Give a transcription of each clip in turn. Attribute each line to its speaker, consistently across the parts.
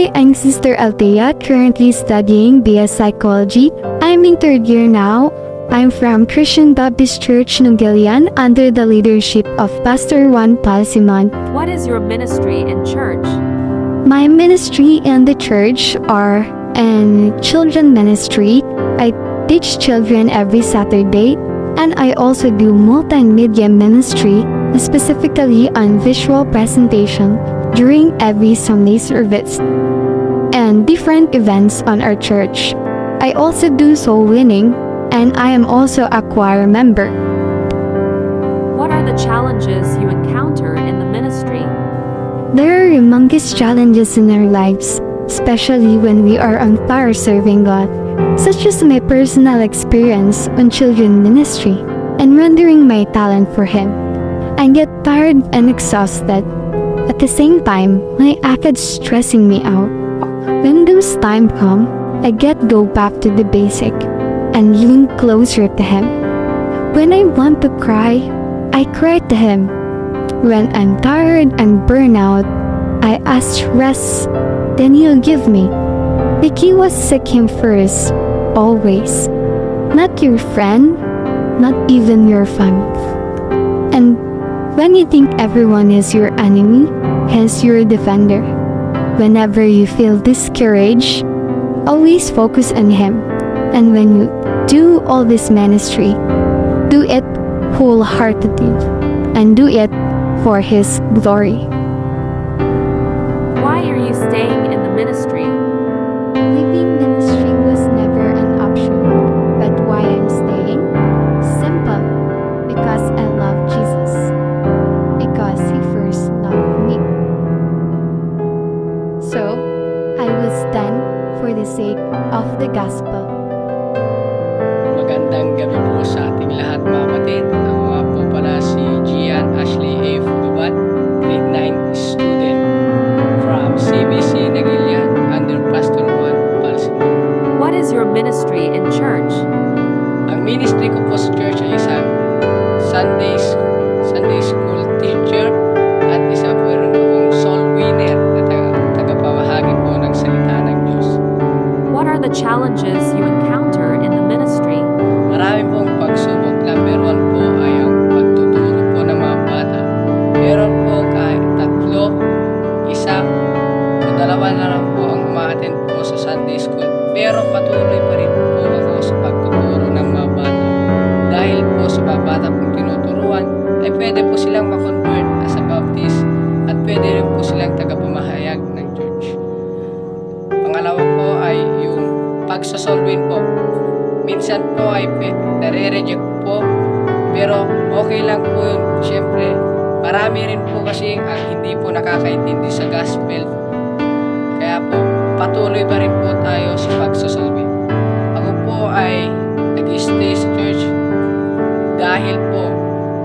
Speaker 1: Hi, I'm Sister Althea, currently studying BS Psychology. I'm in third year now. I'm from Christian Baptist Church, Nugalian, under the leadership of Pastor Juan Palsimon.
Speaker 2: What is your ministry in church?
Speaker 1: My ministry in the church are in children ministry. I teach children every Saturday, and I also do multimedia ministry, specifically on visual presentation during every Sunday service and different events on our church. I also do soul winning, and I am also a choir member.
Speaker 2: What are the challenges you encounter in the ministry?
Speaker 1: There are humongous challenges in our lives, especially when we are on fire serving God, such as my personal experience on children ministry and rendering my talent for Him. I get tired and exhausted. At the same time, my acad's stressing me out. When those times come, I go back to the basic and lean closer to Him. When I want to cry, I cry to Him. When I'm tired and burnt out, I ask rest, then He'll give me. The key was seek Him first, always. Not your friend, not even your family. And when you think everyone is your enemy, He's your defender. Whenever you feel discouraged, always focus on Him. And when you do all this ministry, do it wholeheartedly and do it for His glory.
Speaker 2: Why are you staying in the ministry?
Speaker 1: Leaving ministry was never an option, but why I'm staying? Simple, because I love Jesus. Because He first loved me. So, I will stand for the sake of the gospel.
Speaker 3: Magandang gabi po sa ating lahat mga kapatid. Ako nga po pala si Gian Ashley A. Fugabat, grade 9 student from CBC Nagilian under Pastor Juan Palsimon.
Speaker 2: What is your ministry in church?
Speaker 3: Ang ministry ko po sa church ay isang Sunday school teacher at isa po rin akong soul winner na tagapamahagi po ng salita ng Diyos.
Speaker 2: What are the challenges you encounter in the ministry?
Speaker 3: Marami pong pagsubok, number 1 po ay ang pagtuturo po ng mga bata. Meron po kahit 3, 1 o 2 na lang po ang umaattend po sa Sunday school. Pero patuloy pa rin po ako sa pagtuturo ng mga bata. Dahil po sa mga bata pong tinuturuan, ay pwede po silang makonvert as a Baptist at pwede rin po silang tagapamahayag ng church. Pangalawa po ay yung pagsasolwin po. Minsan po ay nare-reject po, pero okay lang po yun. Siyempre, marami rin po kasi ang hindi po nakakaintindi sa gospel. Kaya po, patuloy pa rin po tayo sa pagsasolve. Ako po ay nag-stay sa church dahil po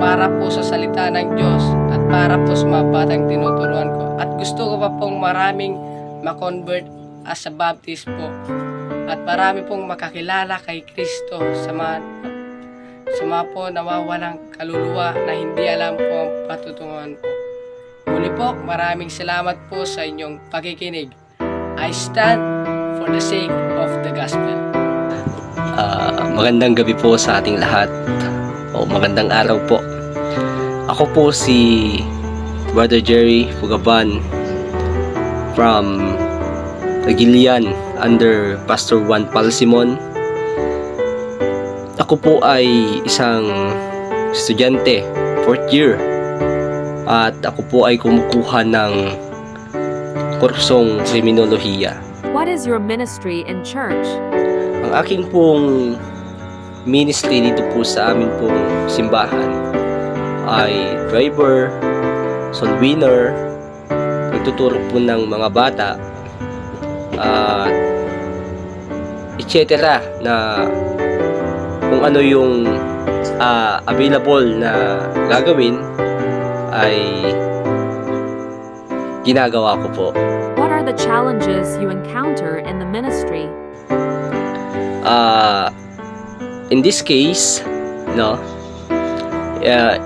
Speaker 3: para po sa salita ng Diyos at para po sa mga batang tinuturuan ko. At gusto ko pa pong maraming makonvert as a Baptist po. At marami pong makakilala kay Kristo sa mga po nawawalang kaluluwa na hindi alam po ang patutunguhan po. Muli po, maraming salamat po sa inyong pakikinig. I stand for the sake of the gospel.
Speaker 4: Magandang gabi po sa ating lahat. Magandang araw po. Ako po si Brother Jerry Fugaban from Nagilian under Pastor Juan Palsimon. Ako po ay isang estudyante, 4th year, at ako po ay kumukuha ng kursong kriminolohiya.
Speaker 2: What is your ministry in church?
Speaker 4: Ang aking pong ministry dito po sa amin pong simbahan ay driver, soul winner, nagtuturo po ng mga bata, at etc. na kung ano yung available na gagawin ay ginagawa ko po.
Speaker 2: What are the challenges you encounter in the ministry?
Speaker 4: In this case, no,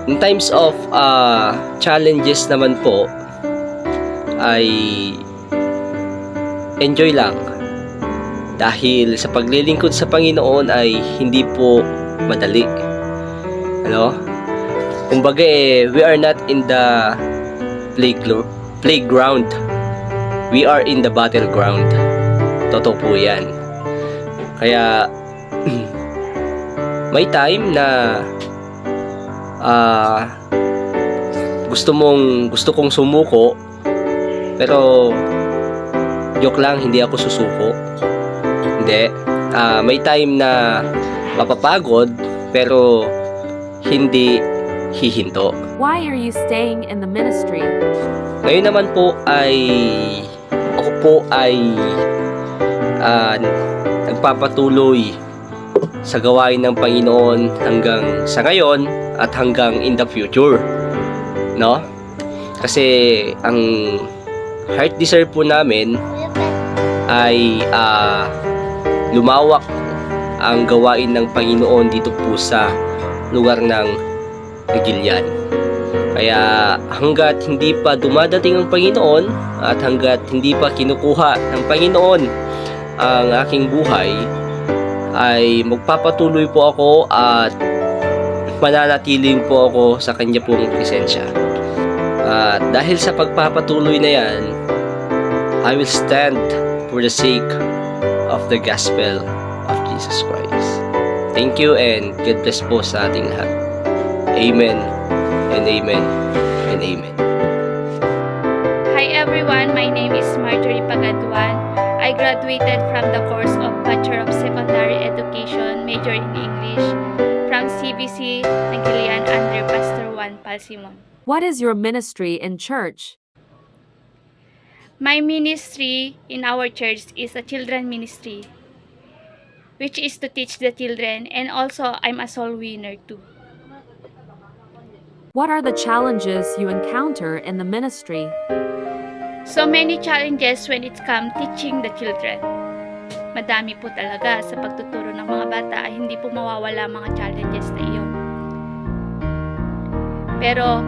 Speaker 4: in times of challenges naman po ay enjoy lang. Dahil sa paglilingkod sa Panginoon ay hindi po madali. Ano? Kumbaga we are not in the playground. We are in the battleground. Totoo po yan. Kaya, may time na gusto kong sumuko, pero joke lang, hindi ako susuko. Hindi. May time na mapapagod, pero hindi hihinto.
Speaker 2: Why are you staying in the ministry?
Speaker 4: Ngayon naman po ay ako po ay nagpapatuloy sa gawain ng Panginoon hanggang sa ngayon at hanggang in the future, no? Kasi ang heart desire po namin ay lumawak ang gawain ng Panginoon dito po sa lugar ng Agilian. Kaya hanggat hindi pa dumadating ang Panginoon at hanggat hindi pa kinukuha ng Panginoon ang aking buhay, ay magpapatuloy po ako at mananatiling po ako sa kanya pong presensya. At dahil sa pagpapatuloy na yan, I will stand for the sake of the gospel of Jesus Christ. Thank you and God bless po sa ating lahat. Amen and amen and amen.
Speaker 5: Hi everyone, my name is Marjorie Pagaduan. I graduated from the course of Bachelor of Secondary Education, major in English, from CBC Nagilian under Pastor Juan Palsimon.
Speaker 2: What is your ministry in church?
Speaker 5: My ministry in our church is a children ministry, which is to teach the children, and also I'm a soul winner too.
Speaker 2: What are the challenges you encounter in the ministry?
Speaker 5: So many challenges when it comes teaching the children. Madami po talaga sa pagtuturo ng mga bata ay hindi po mawawala mga challenges na iyon. Pero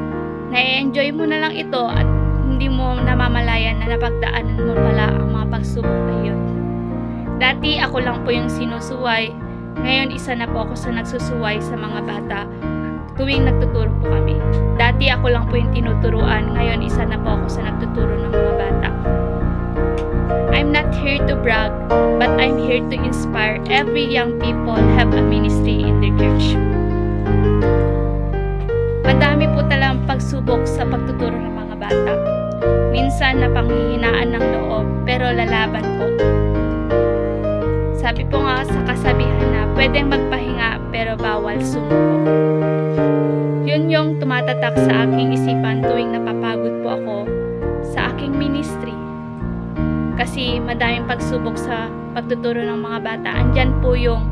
Speaker 5: na-enjoy mo na lang ito at hindi mo namamalayan na napagdaanan mo pala ang mga pagsubok na iyon. Dati ako lang po yung sinusuway, ngayon isa na po ako sa nagsusuway sa mga bata tuwing nagtuturo po kami. Dati ako lang po yung tinuturuan, ngayon isa na po ako sa nagtuturo ng mga bata. I'm not here to brag, but I'm here to inspire every young people have a ministry in their church. Madami po talagang pagsubok sa pagtuturo ng mga bata. Minsan napanghihinaan ng loob, pero lalaban po. Sabi po nga sa kasabihan na pwedeng magpahinga pero bawal sumuko. Yun yung tumatatak sa aking isipan tuwing napapagod po ako sa aking ministry. Kasi madaming pagsubok sa pagtuturo ng mga bata. Andyan po yung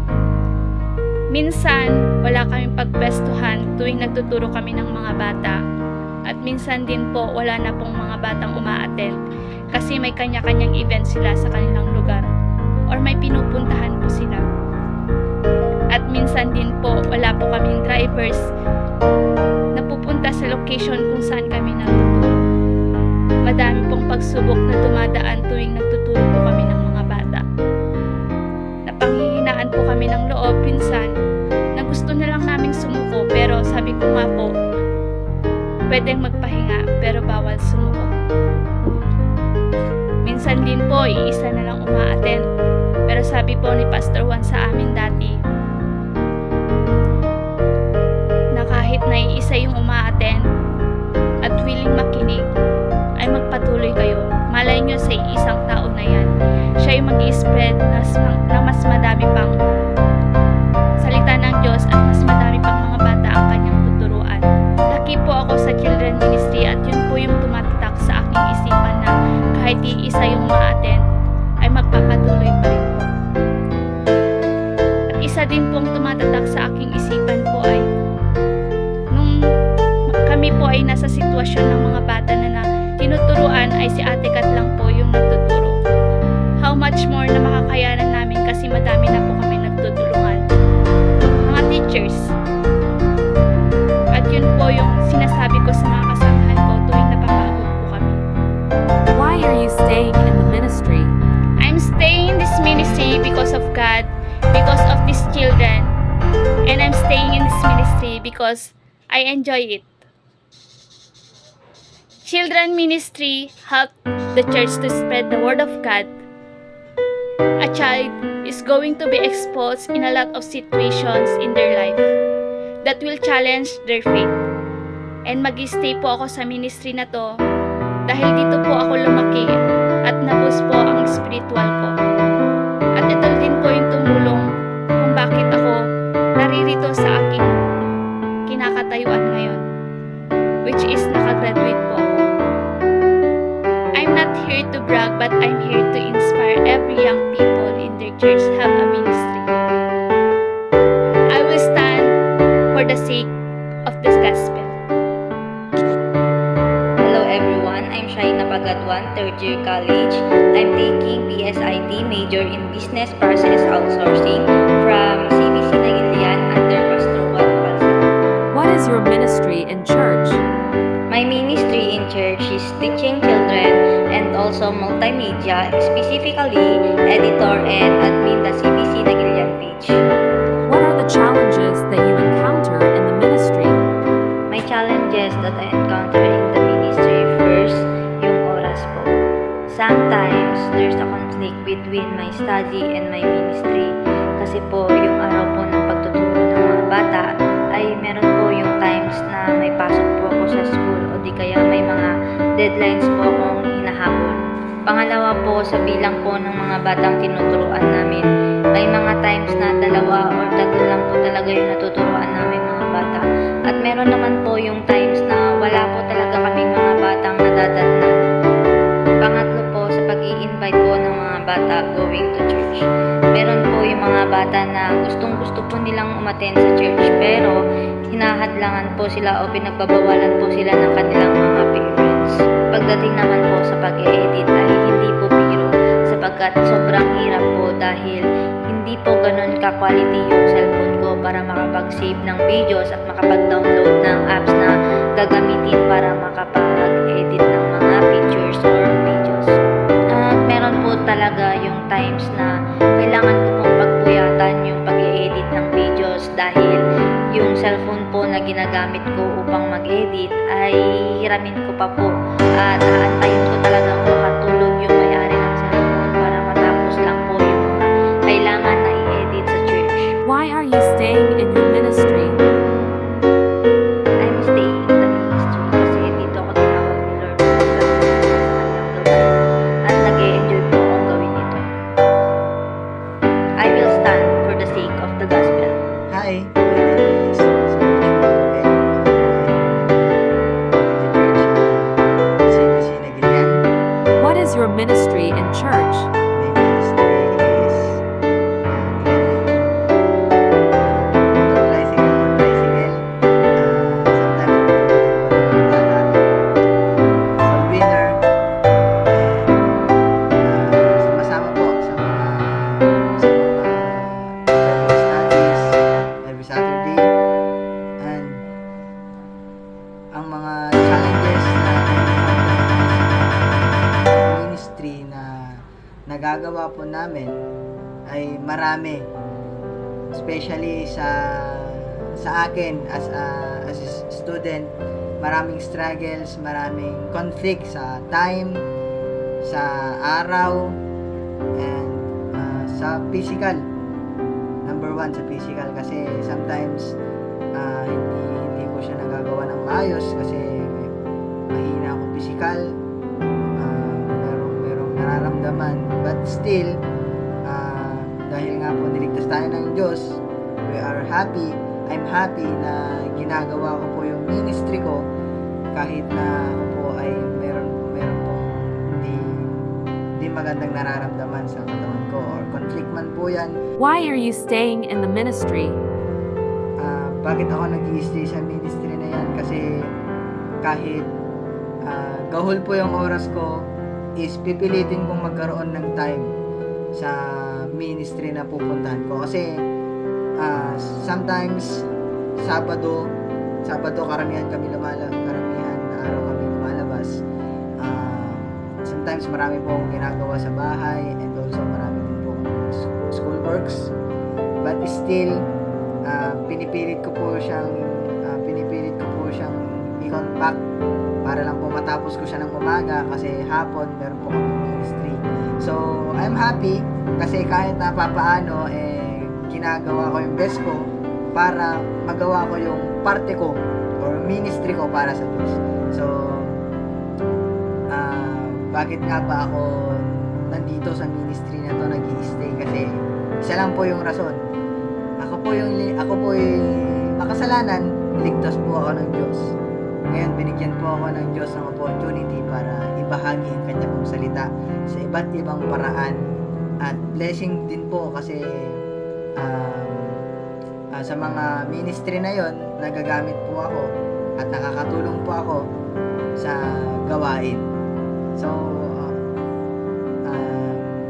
Speaker 5: minsan wala kaming pagpwestuhan tuwing nagtuturo kami ng mga bata. At minsan din po wala na pong mga batang uma-attend kasi may kanya-kanyang event sila sa kanilang lugar or may pinupuntahan po sila. At minsan din po wala po kaming drivers na pupunta sa location kung saan kami nagtuturo. Madami pong pagsubok na dumadaan tuwing nagtuturo po kami ng mga bata. Napanghihinaan po kami ng loob minsan na gusto na lang naming sumuko, pero sabi ko nga po, pwedeng magpahinga pero bawal sumuko. Minsan din po iisa na lang uma-attend, pero sabi po ni Pastor Juan sa amin dati na kahit na iisa yung uma-attend at willing makinig, ay magpatuloy kayo. Malay nyo sa isang tao na yan, siya yung mag-i-spread na mas madami pang salita ng Diyos at mas madami pang mga bata ang kanyang tuturuan. Laki po ako sa children ministry at yun po yung tumatatak sa aking isipan na kahit iisa yung ma-attend ay magpapatuloy pa rin po. At isa din pong tumatatak sa aking isipan po ay nung kami po ay nasa sitwasyon ng mga bata na tinuturuan ay si Ate Kat lang po yung nagtuturo. How much more na makakayanan namin kasi madami na po kami nagtutulungan. Mga teachers. At yun po yung sinasabi ko sa mga kasamahan ko tuwing napapagod po kami.
Speaker 2: Why are you staying in the ministry?
Speaker 5: God because of these children. And I'm staying in this ministry because I enjoy it. Children ministry help the church to spread the word of God. A child is going to be exposed in a lot of situations in their life that will challenge their faith. And mag-stay po ako sa ministry na to dahil dito po ako lumaki at nabus po ang spiritual ko. At ito din po yung tumulong kung bakit ako naririto sa aking kinakatayuan ngayon, which is nakagraduate po ako. I'm not here to brag, but I'm here to inspire every young people in their church have a ministry. I will stand for the sake of this gospel.
Speaker 6: Hello everyone, I'm Shaina Pagadwan, third year college. I'm taking BSIT major in Business Process Outsourcing from CBC Nagilian under Pastor Juan Palsik.
Speaker 2: What is your ministry in church?
Speaker 6: My ministry in church is teaching children and also multimedia, specifically editor and admin the CBC Nagilian page.
Speaker 2: What are the challenges that you encounter in the ministry?
Speaker 6: My challenges that I encounter in the ministry, first, yung oras po. Sometimes, there's a conflict between my study and my ministry. Kasi po, yung araw po ng pagtuturo ng mga bata, ay meron po yung times na may pasok po ako sa school o di kaya may mga deadlines po akong hinahabol. Pangalawa po, sa bilang po ng mga batang tinuturuan namin, may mga times na 2 or 3 lang po talaga yung natuturuan namin mga bata. At meron naman po yung times na wala po talaga kaming mga batang nadadatnan. Pangatlo po, sa pag-i-invite po ng mga bata going to church. Meron po yung mga bata na gustong-gusto po nilang umattend sa church pero hinahadlangan po sila o pinagbabawalan po sila ng kanilang mga parents. Pagdating naman po sa pag-e-edit ay hindi po biro sapagkat sobrang hirap po dahil hindi po ganun ka-quality yung cellphone ko para makapag-save ng videos at makapag-download ng apps na gagamitin para makapag-edit ng mga pictures or videos. Meron po talaga yung times na kailangan ko pong pagpuyatan yung pag-edit ng videos dahil yung cellphone po na ginagamit ko upang mag-edit ay hiramin ko pa po at aantayin ko talagang makatulog yung may-ari ng cellphone para matapos lang po yung mga kailangan na i-edit sa church.
Speaker 2: Why are you staying in your ministry?
Speaker 6: I'm staying in the ministry kasi dito ako tinawag ni Lord at nag-e-enjoy po akong gawin ito. I will stand for the sake of the gospel.
Speaker 7: Hi, my name is CBC Nagilian.
Speaker 2: What is your ministry in church?
Speaker 7: My ministry is tricycle. Sometimes winner. Sumasama po sa mga studies every Saturday. And ang mga challenges na ministry na nagagawa po namin ay marami, especially sa akin as a student. Maraming struggles, maraming conflict sa time, sa araw, and sa physical. Number 1 sa physical kasi sometimes hindi ko siya nagagawa ng maayos kasi mahina ako physical. Merong nararamdaman, but still dahil nga po niligtas tayo ng Diyos, we are happy. I'm happy na ginagawa ko po yung ministry ko kahit na ako po ay meron pong hindi magandang nararamdaman sa katawan ko or conflict man po yan.
Speaker 2: Why are you staying in the ministry?
Speaker 7: Bakit ako nag-i-stay sa ministry na yan? Kasi kahit gahol po yung oras ko, is pipilitin kong magkaroon ng time sa ministry na pupuntahan ko. Kasi sometimes Sabado karamihan na araw kami lumalabas. Sometimes marami po akong ginagawa sa bahay and also marami din po school works, but still pinipilit ko po siyang i-compact para lang po matapos ko siya ng umaga kasi hapon meron po kami ministry. So I'm happy kasi kahit na papaano ginagawa ko yung best ko para magawa ko yung parte ko or ministry ko para sa Diyos. So bakit nga ba ako nandito sa ministry na to nag-i-stay? Kasi isa lang po yung rason. Ako po yung makasalanan, niligtas po ako ng Diyos. Ngayon, binigyan po ako ng Diyos ng opportunity para ibahagi ang kanya pong salita sa iba't ibang paraan. At blessing din po kasi sa mga ministry na yon, nagagamit po ako at nakakatulong po ako sa gawain. So,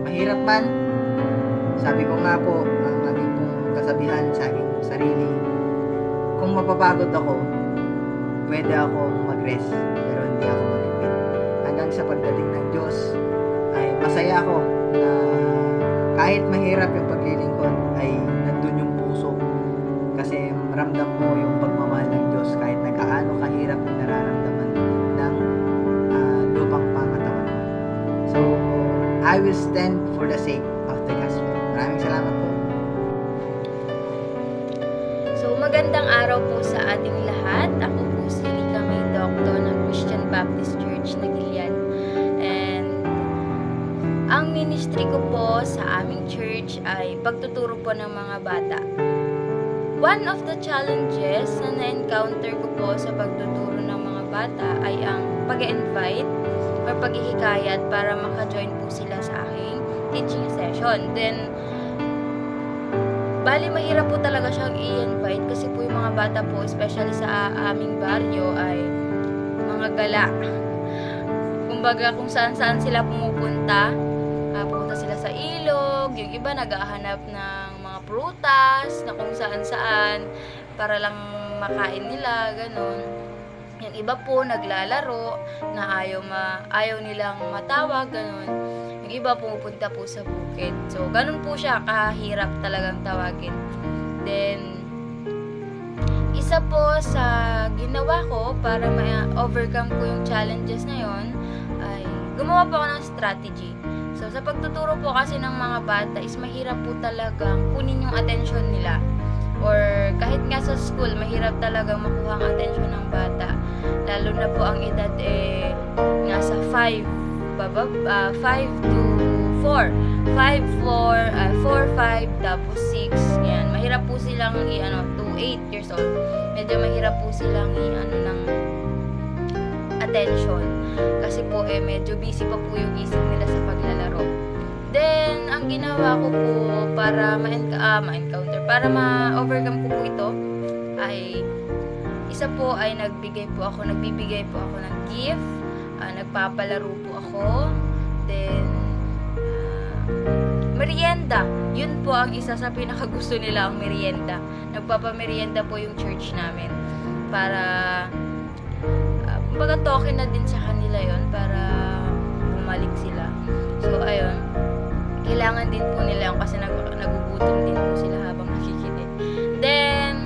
Speaker 7: mahirap man, sabi ko nga po, ang aming pong kasabihan sa aking sarili, kung mapapagod ako, pwede akong mag-rest, pero hindi ako mag-quit. Hanggang sa pagdating ng Diyos, ay masaya ako na kahit mahirap yung paglilingkod, ay nandun yung puso. Kasi ramdam mo yung pagmamahal ng Diyos kahit na gaano kahirap yung nararamdaman ng lupang pangatawan mo. So, I will stand for the sake of the gospel. Maraming salamat po.
Speaker 8: So, magandang araw po sa ating lahat. Ako po si Rica May Doctor ng Christian Baptist Church na Gilian. And ang ministry ko po sa aming church ay pagtuturo po ng mga bata. One of the challenges na na-encounter ko po sa pagtuturo ng mga bata ay ang pag-invite or paghihikayat para maka-join po sila sa aking teaching session. Then, bali mahirap po talaga siyang i-invite kasi po yung mga bata po, especially sa aming baryo, ay mga gala. Kumbaga kung saan-saan sila pumupunta, pupunta sila sa ilog, yung iba naghahanap ng mga prutas na kung saan-saan para lang makain nila, ganun. Yung iba po naglalaro na ayaw nilang matawag, ganun. Yung iba pumupunta po sa bukid. So, ganun po siya, kahirap talagang tawagin. Then, isa po sa ginawa ko para ma-overcome ko yung challenges na yon ay gumawa po ako ng strategy. So, sa pagtuturo po kasi ng mga bata is mahirap po talagang kunin yung attention nila. Or kahit nga sa school, mahirap talagang makuha ang attention ng bata. Lalo na po ang edad nasa 5 to 4. 4, 5, tapos 6. Yan. Mahirap po silang to 8 years old. Medyo mahirap po silang ng attention. Kasi po medyo busy pa po yung isip nila sa paglalaro. Then, ang ginawa ko po para ma-encounter, para ma-overcome ko po ito, ay isa po ay nagbibigay po ako ng gift, nagpapalaro po ako, then, merienda. Yun po ang isa sa pinakagusto nila, ang merienda. Nagpapamerienda po yung church namin para kumbaga token na din sa kanila yon para bumalik sila. So, ayun. Kailangan din po nila yun kasi nagugutom din po sila habang nakikinig. Then,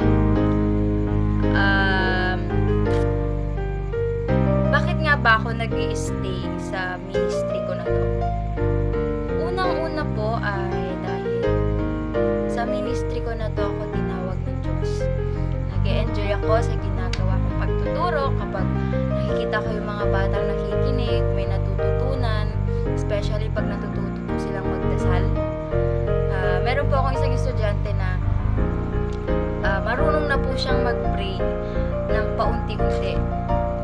Speaker 8: bakit nga ba ako nag-i-stay sa ministry ko na to? Unang-una po ay dahil sa ministry ko na to ako tinawag ng Diyos. Nag-e-enjoy ako sa ginagawa kong pagtuturo kapag nakikita ko yung mga batang nakikinig, may natututunan, especially pag natututo po silang magdasal. Meron po akong isang estudyante na marunong na po siyang mag-pray ng paunti-unti.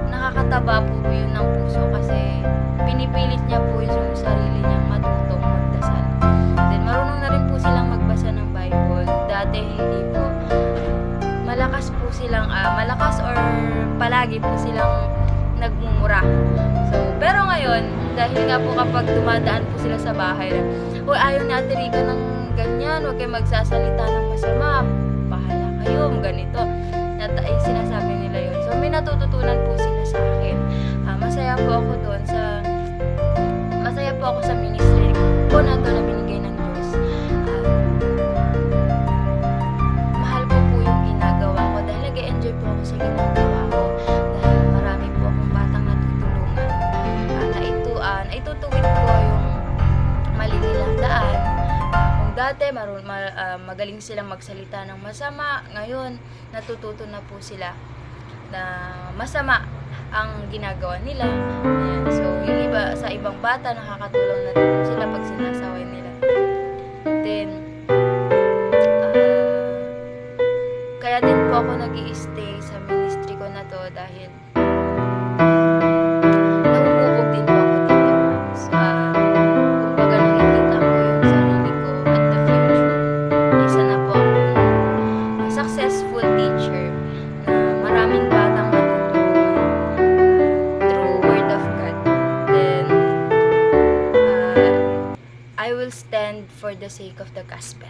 Speaker 8: Nakakataba po yun ng puso kasi pinipilit niya po yung sarili niyang matutong magdasal. Then marunong na rin po silang magbasa ng Bible. Dati hindi po. Malakas or palagi po silang nagmumura. So, pero ngayon, dahil nga po kapag dumadaan po sila sa bahay, ayaw ni Ate Rica ng ganyan, huwag kayo magsasalita ng masama, bahala kayo, ganito. Yung sinasabi nila yun. So, may natututunan po sila sa akin. Masaya po ako sa ministry ko na to na binigay ng Diyos. dati magaling silang magsalita ng masama, ngayon natututo na po sila na masama ang ginagawa nila. Ayan. So, yung iba, sa ibang bata, nakakatulong na rin po sila pag sinasaway nila. Then, kaya din po ako nag-i-stay sa ministry ko na to dahil nahuhubog din po ako dito. Kumbaga nakikita ko yung sarili ko at the future. Isa na po akong successful teacher na maraming batang matutulungan through Word of God. Then, I will stand for the sake of the gospel.